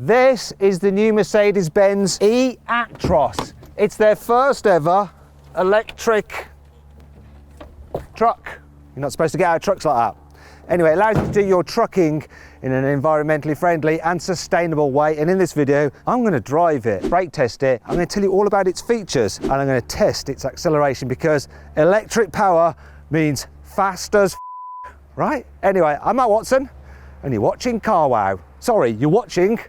This is the new Mercedes-Benz eActros. It's their first ever electric truck. You're not supposed to get out of trucks like that. Anyway, it allows you to do your trucking in an environmentally friendly and sustainable way. And in this video, I'm going to drive it, brake test it. I'm going to tell you all about its features and I'm going to test its acceleration because electric power means fast as right? Anyway, I'm Matt Watson and you're watching Carwow. Sorry, you're watching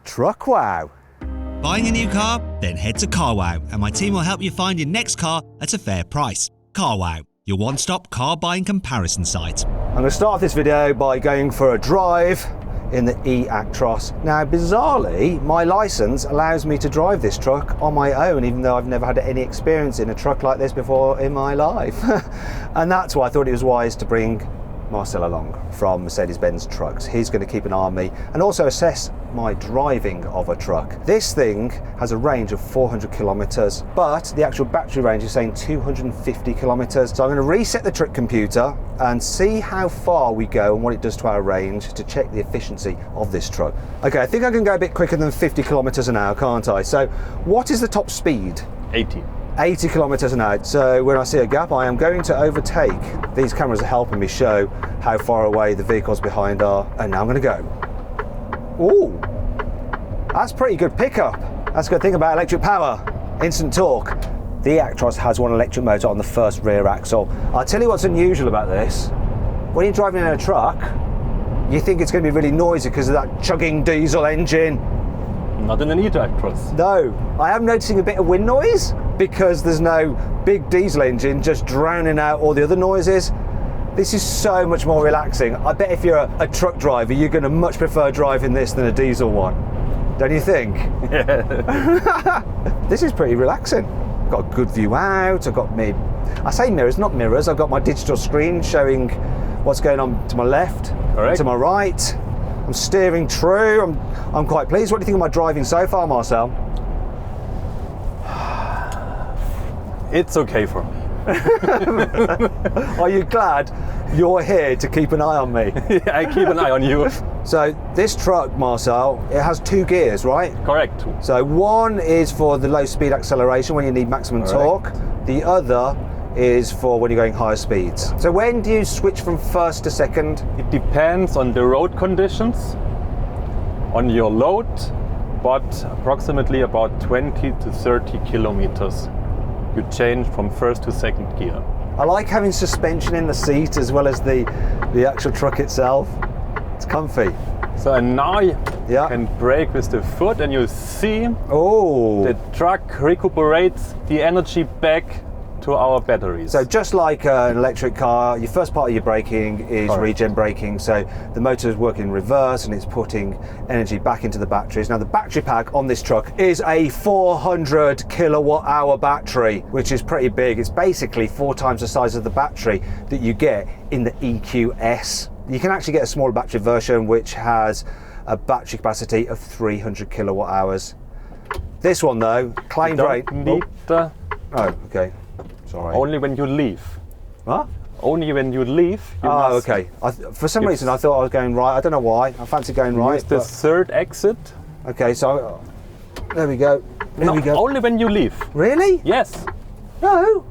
Truck Wow. Buying a new car? Then head to Carwow and my team will help you find your next car at a fair price. Carwow, your one-stop car buying comparison site. I'm going to start off this video by going for a drive in the eActros. Now, bizarrely, my license allows me to drive this truck on my own, even though I've never had any experience in a truck like this before in my life. And that's why I thought it was wise to bring Marcel along from Mercedes-Benz Trucks. He's going to keep an eye on me and also assess my driving of a truck. This thing has a range of 400 kilometers, but the actual battery range is saying 250 kilometers. So I'm going to reset the trick computer and see how far we go and what it does to our range to check the efficiency of this truck. Okay, I think I can go a bit quicker than 50 kilometers an hour, can't I? So what is the top speed? 80 kilometers an hour. So when I see a gap, I am going to overtake. These cameras are helping me show how far away the vehicles behind are. And now I'm going to go. Ooh, that's pretty good pickup. That's a good thing about electric power. Instant torque. The eActros has one electric motor on the first rear axle. I'll tell you what's unusual about this. When you're driving in a truck, you think it's going to be really noisy because of that chugging diesel engine. Not in an eActros. No, I am noticing a bit of wind noise because there's no big diesel engine just drowning out all the other noises. This is so much more relaxing. I bet if you're a truck driver, you're going to much prefer driving this than a diesel one. Don't you think? Yeah. This is pretty relaxing. Got a good view out. I've got me, I say mirrors, not mirrors. I've got my digital screen showing what's going on to my left, Correct. to my right. I'm steering true. I'm quite pleased. What do you think of my driving so far, Marcel? It's okay for me. Are you glad you're here to keep an eye on me? Yeah, I keep an eye on you. So this truck, Marcel, it has 2 gears, right? Correct. So one is for the low speed acceleration when you need maximum torque. The other is for when you're going higher speeds. So when do you switch from first to second? It depends on the road conditions, on your load, but approximately about 20 to 30 kilometers. You change from first to second gear. I like having suspension in the seat as well as the actual truck itself. It's comfy. So and now you Yeah. can brake with the foot and you see Oh. the truck recuperates the energy back to our batteries. So just like an electric car, your first part of your braking is Correct. regen braking. So the motor is working in reverse and it's putting energy back into the batteries. Now the battery pack on this truck is a 400 kilowatt hour battery, which is pretty big. It's basically 4 times the size of the battery that you get in the EQS. You can actually get a smaller battery version which has a battery capacity of 300 kilowatt hours. This one though, claimed you rate. don't need the, Oh, okay. Sorry. only when you leave. What? Only when you leave. You Oh, must okay. For some reason, I thought I was going right. I don't know why. I fancy going right. use the but- third exit. Okay, so there we go. There No, we go. only when you leave. Really? Yes. No.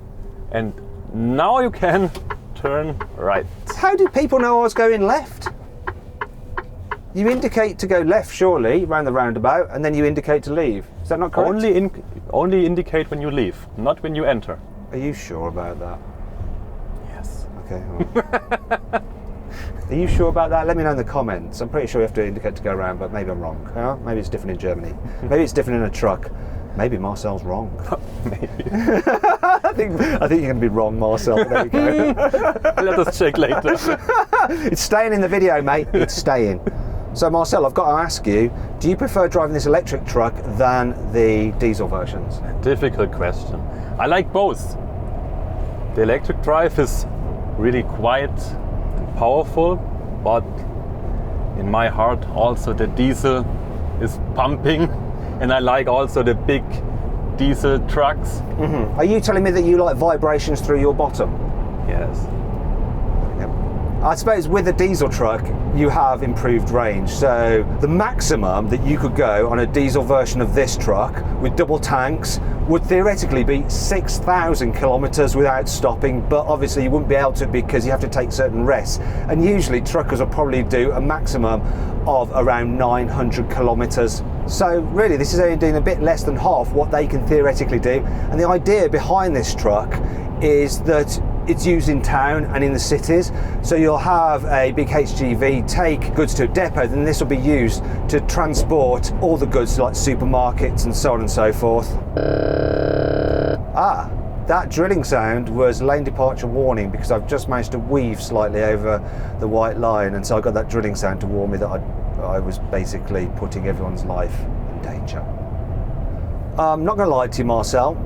And now you can turn right. How did people know I was going left? You indicate to go left, surely, round the roundabout, and then you indicate to leave. Is that not correct? Only indicate when you leave, not when you enter. Are you sure about that? Yes. Okay. Well. Are you sure about that? Let me know in the comments. I'm pretty sure you have to indicate to go around, but maybe I'm wrong. Maybe it's different in Germany. Maybe it's different in a truck. Maybe Marcel's wrong. Maybe. I think you're going to be wrong, Marcel. But there we go. Let us check later. It's staying in the video, mate. It's staying. So, Marcel, I've got to ask you, do you prefer driving this electric truck than the diesel versions? Difficult question. I like both. The electric drive is really quiet and powerful, but in my heart also the diesel is pumping, and I like also the big diesel trucks. Mm-hmm. Are you telling me that you like vibrations through your bottom? Yes. Yep. I suppose with a diesel truck, you have improved range. So the maximum that you could go on a diesel version of this truck with double tanks would theoretically be 6,000 kilometers without stopping, but obviously you wouldn't be able to because you have to take certain rests. And usually truckers will probably do a maximum of around 900 kilometers. So really this is only doing a bit less than half what they can theoretically do. And the idea behind this truck is that it's used in town and in the cities. So you'll have a big HGV take goods to a depot, then this will be used to transport all the goods to like supermarkets and so on and so forth. That drilling sound was lane departure warning because I've just managed to weave slightly over the white line, and so I got that drilling sound to warn me that I was basically putting everyone's life in danger. I'm not going to lie to you, Marcel,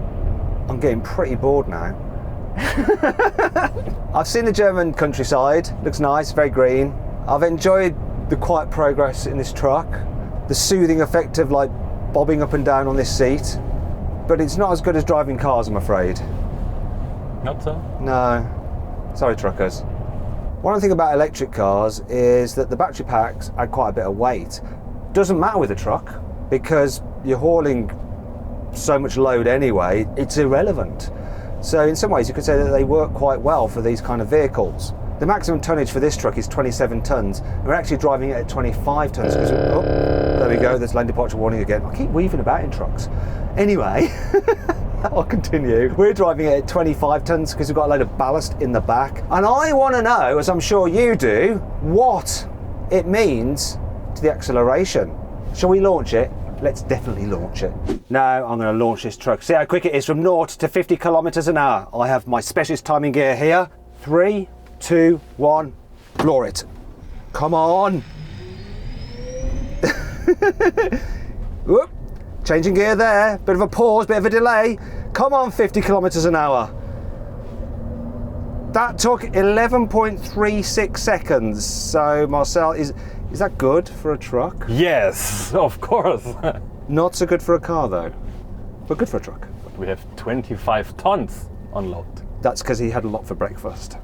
I'm getting pretty bored now. I've seen the German countryside, looks nice, very green. I've enjoyed the quiet progress in this truck, the soothing effect of like bobbing up and down on this seat, but it's not as good as driving cars, I'm afraid. Not so? No, sorry truckers. One thing about electric cars is that the battery packs add quite a bit of weight. Doesn't matter with a truck because you're hauling so much load anyway, it's irrelevant. So in some ways you could say that they work quite well for these kind of vehicles. The maximum tonnage for this truck is 27 tonnes. We're actually driving it at 25 tonnes. There we go, there's lane departure warning again. I keep weaving about in trucks. Anyway, I'll continue. We're driving it at 25 tonnes because we've got a load of ballast in the back. And I want to know, as I'm sure you do, what it means to the acceleration. Shall we launch it? Let's definitely launch it. Now I'm going to launch this truck. See how quick it is from 0 to 50 kilometers an hour. I have my specialist timing gear here. 3, 2, 1, floor it. Come on. Whoop. Changing gear there. Bit of a pause, bit of a delay. Come on, 50 kilometers an hour. That took 11.36 seconds. So Marcel, is that good for a truck? Yes, of course. Not so good for a car though, but good for a truck. But we have 25 tons on load. That's because he had a lot for breakfast.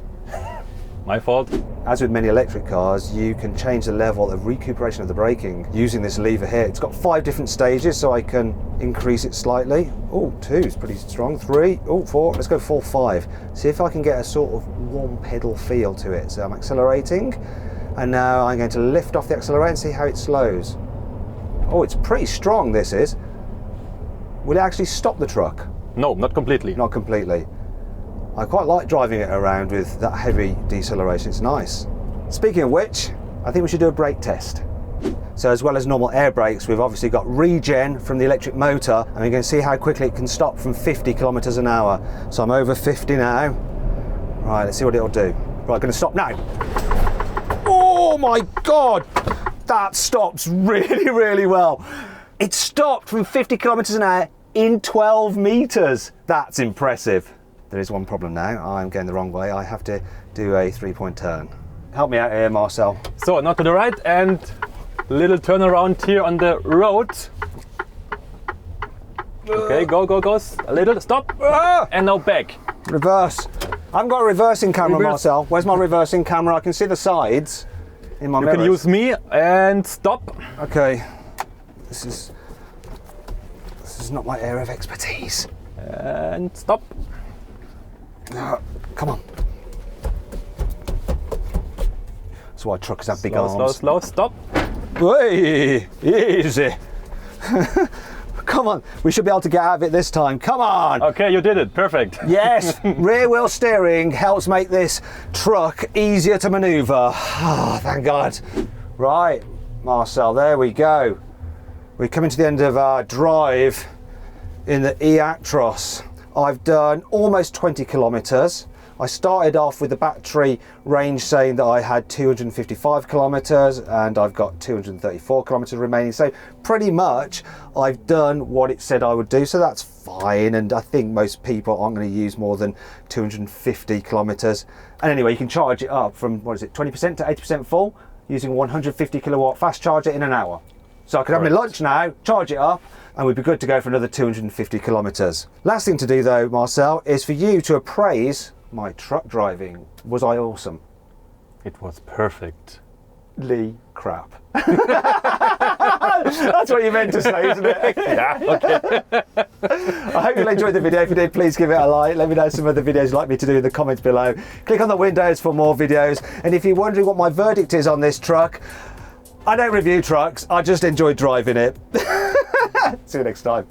My fault. As with many electric cars, you can change the level of recuperation of the braking using this lever here. It's got 5 different stages, so I can increase it slightly. Oh, 2 is pretty strong. 3, oh, 4, let's go full 5. See if I can get a sort of one pedal feel to it. So I'm accelerating, and now I'm going to lift off the accelerator and see how it slows. Oh, it's pretty strong, this is. Will it actually stop the truck? No, not completely. Not completely. I quite like driving it around with that heavy deceleration, it's nice. Speaking of which, I think we should do a brake test. So as well as normal air brakes, we've obviously got regen from the electric motor, and we're going to see how quickly it can stop from 50 kilometers an hour. So I'm over 50 now. Right, let's see what it'll do. Right, going to stop now. Oh my God, that stops really, really well. It stopped from 50 kilometers an hour in 12 meters. That's impressive. There is one problem now. I'm going the wrong way. I have to do a 3-point turn. Help me out here, Marcel. So, not to the right, and little turnaround here on the road. Okay, go. A little, stop. And now back. Reverse. I haven't got a reversing camera, Marcel. Where's my reversing camera? I can see the sides in my mirrors. You can use me and stop. Okay. This is not my area of expertise. And stop. Come on. That's why trucks have big arms. Slow, stop. Hey, easy. Come on, we should be able to get out of it this time. Come on. Okay, you did it. Perfect. Yes, rear wheel steering helps make this truck easier to maneuver. Oh, thank God. Right, Marcel, there we go. We're coming to the end of our drive in the eActros. I've done almost 20 kilometers. I started off with the battery range saying that I had 255 kilometers and I've got 234 kilometers remaining. So pretty much I've done what it said I would do. So that's fine. And I think most people aren't going to use more than 250 kilometers. And anyway, you can charge it up from, 20% to 80% full using a 150 kilowatt fast charger in an hour. So I could have my lunch now, charge it up, and we'd be good to go for another 250 kilometers. Last thing to do though, Marcel, is for you to appraise my truck driving. Was I awesome? It was perfect. Crap. That's what you meant to say, isn't it? Yeah, okay. I hope you enjoyed the video. If you did, please give it a like. Let me know some other videos you'd like me to do in the comments below. Click on the windows for more videos. And if you're wondering what my verdict is on this truck, I don't review trucks. I just enjoy driving it. See you next time.